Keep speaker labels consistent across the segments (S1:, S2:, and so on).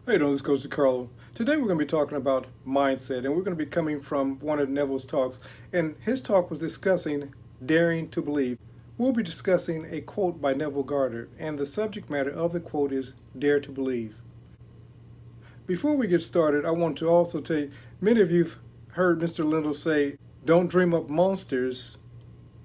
S1: How you doing? This is Coach DeCarlo. Today we're going to be talking about mindset, and we're going to be coming from one of Neville's talks. And his talk was discussing daring to believe. We'll be discussing a quote by Neville Goddard, and the subject matter of the quote is dare to believe. Before we get started, I want to also tell you, many of you have heard Mr. Lindell say, don't dream up monsters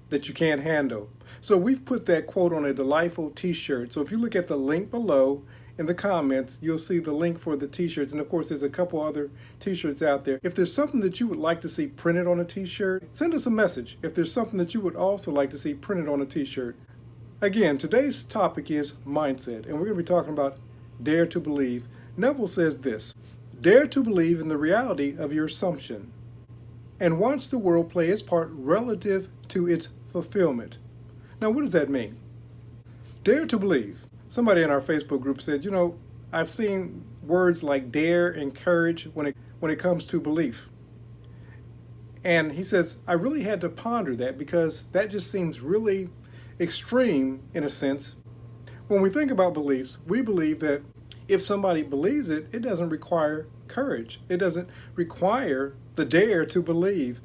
S1: that you can't handle. So we've put that quote on a delightful t-shirt. So if you look at the link below in the comments, you'll see the link for the t-shirts. And of course, there's a couple other t-shirts out there. If there's something that you would like to see printed on a t-shirt, send us a message. If there's something that you would also like to see printed on a t-shirt. Again, today's topic is mindset, and we're going to be talking about dare to believe. Neville says this: dare to believe in the reality of your assumption and watch the world play its part relative to its fulfillment. Now, what does that mean? Dare to believe. Somebody in our Facebook group said, I've seen words like dare and courage when it comes to belief. And he says, I really had to ponder that because that just seems really extreme in a sense. When we think about beliefs, we believe that if somebody believes it, it doesn't require courage. It doesn't require the dare to believe.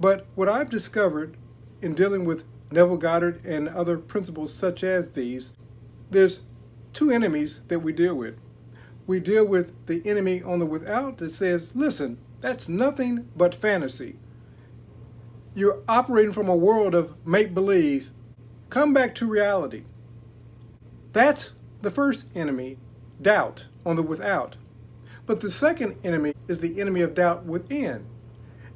S1: But what I've discovered in dealing with Neville Goddard and other principles such as these, there's two enemies that we deal with. We deal with the enemy on the without that says, listen, that's nothing but fantasy. You're operating from a world of make-believe. Come back to reality. That's the first enemy, doubt, on the without. But the second enemy is the enemy of doubt within.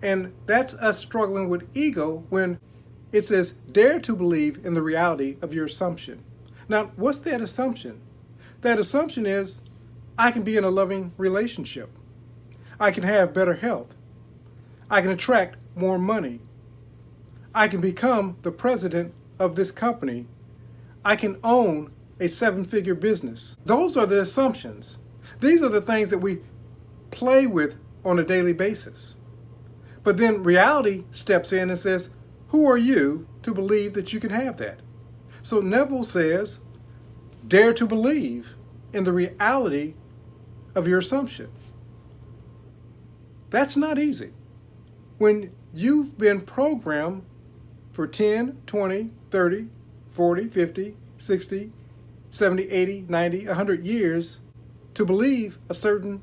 S1: And that's us struggling with ego when it says, dare to believe in the reality of your assumption. Now, what's that assumption? That assumption is, I can be in a loving relationship. I can have better health. I can attract more money. I can become the president of this company. I can own a 7-figure business. Those are the assumptions. These are the things that we play with on a daily basis. But then reality steps in and says, who are you to believe that you can have that? So Neville says, dare to believe in the reality of your assumption. That's not easy. When you've been programmed for 10, 20, 30, 40, 50, 60, 70, 80, 90, 100 years to believe a certain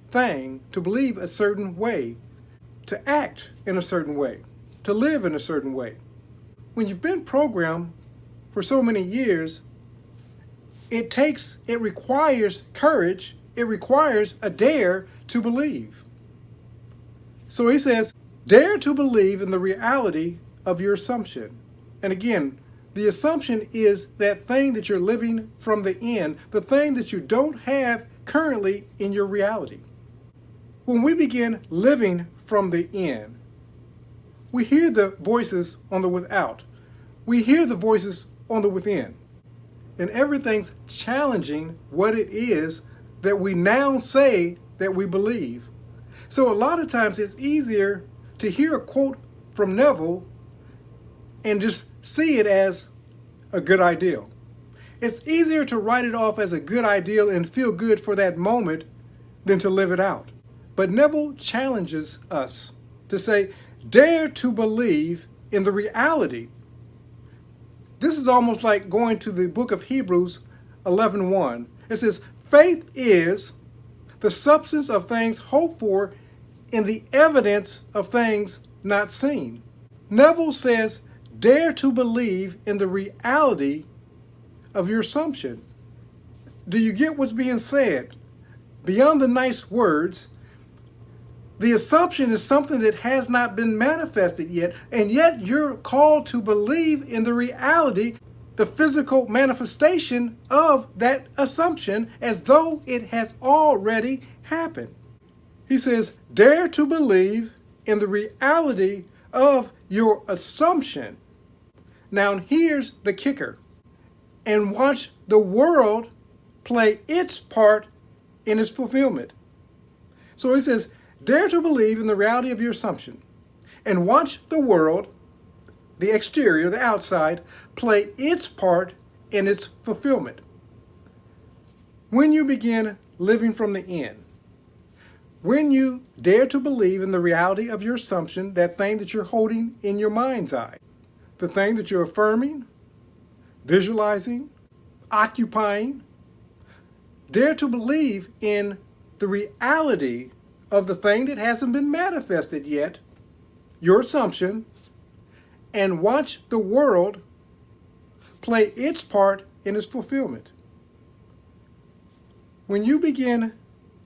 S1: thing, to believe a certain way, to act in a certain way, to live in a certain way. When you've been programmed for so many years, it requires courage, it requires a dare to believe. So he says, dare to believe in the reality of your assumption. And again, the assumption is that thing that you're living from the end, the thing that you don't have currently in your reality. When we begin living from the end, we hear the voices on the without. We hear the voices on the within. And everything's challenging what it is that we now say that we believe. So a lot of times it's easier to hear a quote from Neville and just see it as a good ideal. It's easier to write it off as a good ideal and feel good for that moment than to live it out. But Neville challenges us to say, dare to believe in the reality. This is almost like going to the book of Hebrews 11:1. It says, faith is the substance of things hoped for and the evidence of things not seen. Neville says, dare to believe in the reality of your assumption. Do you get what's being said? Beyond the nice words, the assumption is something that has not been manifested yet, and yet you're called to believe in the reality, the physical manifestation of that assumption as though it has already happened. He says, dare to believe in the reality of your assumption. Now here's the kicker. And watch the world play its part in its fulfillment. So he says, dare to believe in the reality of your assumption and watch the world, the exterior, the outside, play its part in its fulfillment. When you begin living from the in. When you dare to believe in the reality of your assumption, that thing that you're holding in your mind's eye, the thing that you're affirming, visualizing, occupying, dare to believe in the reality of the thing that hasn't been manifested yet, your assumption, and watch the world play its part in its fulfillment. When you begin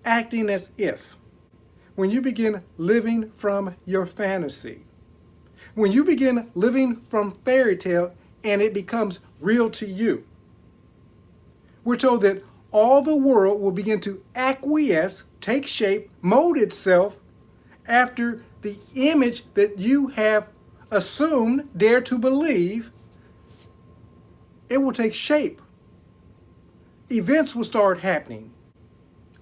S1: acting as if, when you begin living from your fantasy, when you begin living from fairy tale and it becomes real to you, we're told that all the world will begin to acquiesce, take shape, mold itself after the image that you have assumed, dare to believe. It will take shape. Events will start happening.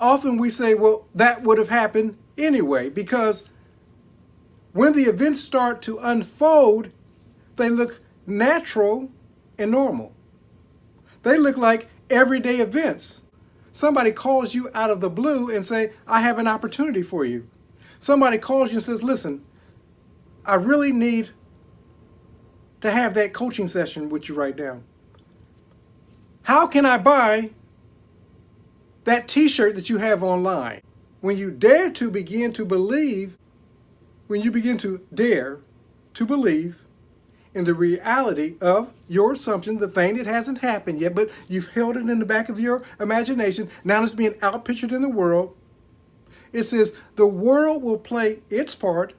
S1: Often we say, well, that would have happened anyway, because when the events start to unfold, they look natural and normal. They look like everyday events. Somebody calls you out of the blue and say, I have an opportunity for you. Somebody calls you and says, listen, I really need to have that coaching session with you right now. How can I buy that t-shirt that you have online? When you dare to begin to believe, when you begin to dare to believe in the reality of your assumption, the thing that hasn't happened yet, but you've held it in the back of your imagination, now it's being outpictured in the world. It says the world will play its part.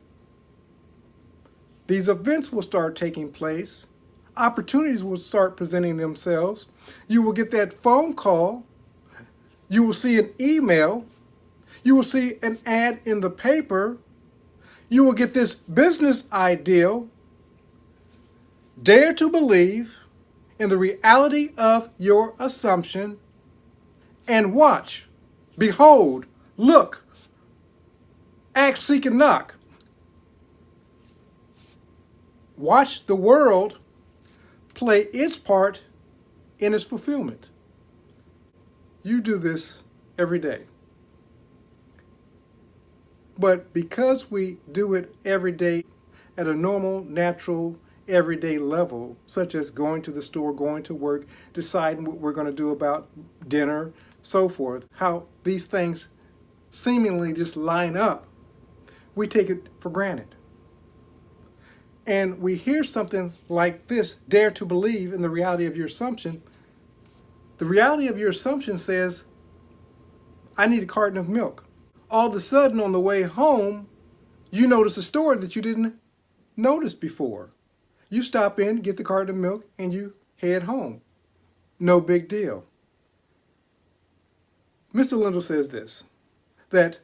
S1: These events will start taking place. Opportunities will start presenting themselves. You will get that phone call. You will see an email. You will see an ad in the paper. You will get this business idea. Dare to believe in the reality of your assumption and watch, behold, look, act, seek, and knock. Watch the world play its part in its fulfillment. You do this every day. But because we do it every day at a normal, natural, everyday level, such as going to the store, going to work, deciding what we're going to do about dinner, so forth, how these things seemingly just line up, we take it for granted. And we hear something like this, dare to believe in the reality of your assumption. The reality of your assumption says, I need a carton of milk. All of a sudden on the way home, you notice a store that you didn't notice before. You stop in, get the carton of milk, and you head home. No big deal. Mr. Lindell says this, that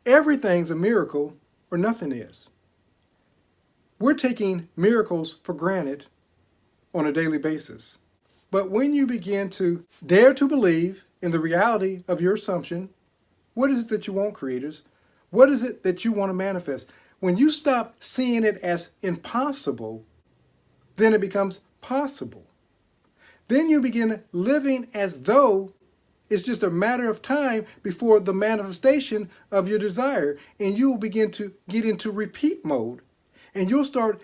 S1: everything's a miracle or nothing is. We're taking miracles for granted on a daily basis. But when you begin to dare to believe in the reality of your assumption, what is it that you want, creators? What is it that you want to manifest? When you stop seeing it as impossible, then it becomes possible. Then you begin living as though it's just a matter of time before the manifestation of your desire, and you will begin to get into repeat mode. And you'll start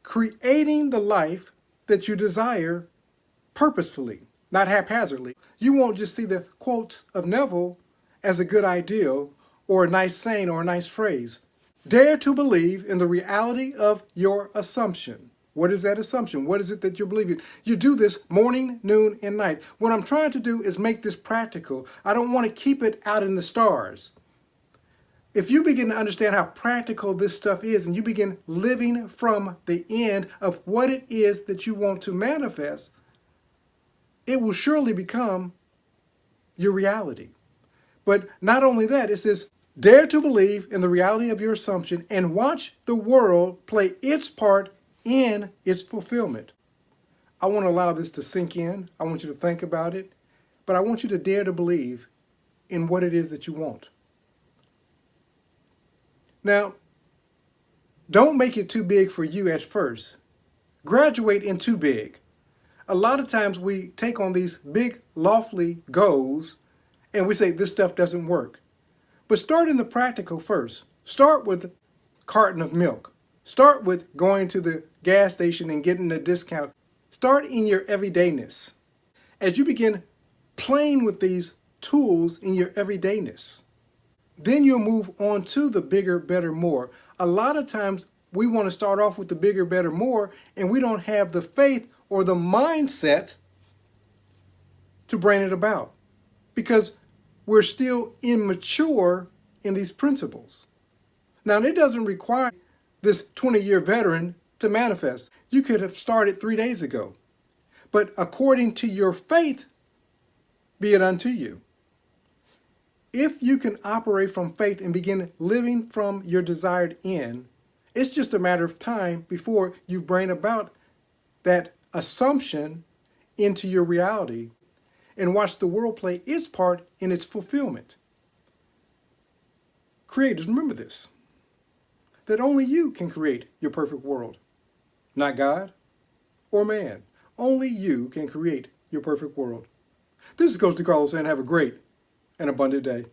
S1: creating the life that you desire purposefully, not haphazardly. You won't just see the quotes of Neville as a good ideal or a nice saying or a nice phrase. Dare to believe in the reality of your assumption. What is that assumption? What is it that you're believing? You do this morning, noon, and night. What I'm trying to do is make this practical. I don't want to keep it out in the stars. If you begin to understand how practical this stuff is and you begin living from the end of what it is that you want to manifest, it will surely become your reality. But not only that, it says, dare to believe in the reality of your assumption and watch the world play its part in its fulfillment. I want to allow this to sink in. I want you to think about it, but I want you to dare to believe in what it is that you want. Now, don't make it too big for you at first. Graduate in too big. A lot of times we take on these big, lofty goals and we say this stuff doesn't work. But start in the practical first. Start with a carton of milk. Start with going to the gas station and getting a discount. Start in your everydayness. As you begin playing with these tools in your everydayness, then you'll move on to the bigger, better, more. A lot of times we want to start off with the bigger, better, more, and we don't have the faith or the mindset to bring it about because we're still immature in these principles. Now, it doesn't require this 20-year veteran to manifest. You could have started 3 days ago. But according to your faith, be it unto you. If you can operate from faith and begin living from your desired end, it's just a matter of time before you bring about that assumption into your reality and watch the world play its part in its fulfillment. Creators, remember this, that only you can create your perfect world, not God or man. Only you can create your perfect world. This is Coach DeCarlo saying have a great and abundant day.